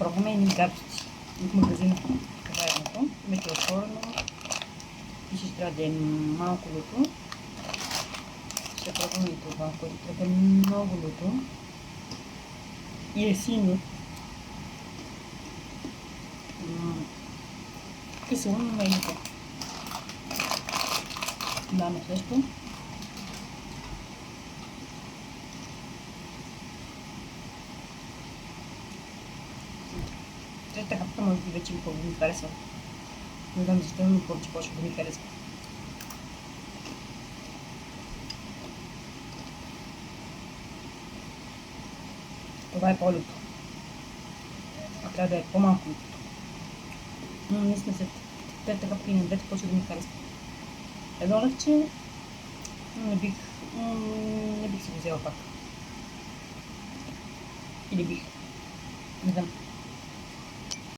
пробваме едни гадости от магазина. Това е едното. Името е отворено. Пише, че трябва да е малко люто. Ще пробваме и това, което трябва да е много люто. И е синьо. Кисело, но не е люто. Даме също. Трета хапка може би вече много ми харесва. Не знам защо, но повече почва да ми харесва. Това е по-люто. А трябва да е по-малко люто. Но наистина след трета хапка и на двете почва да ми харесва. Едно лъвче не бих си го взела пак. Или бих. Не знам.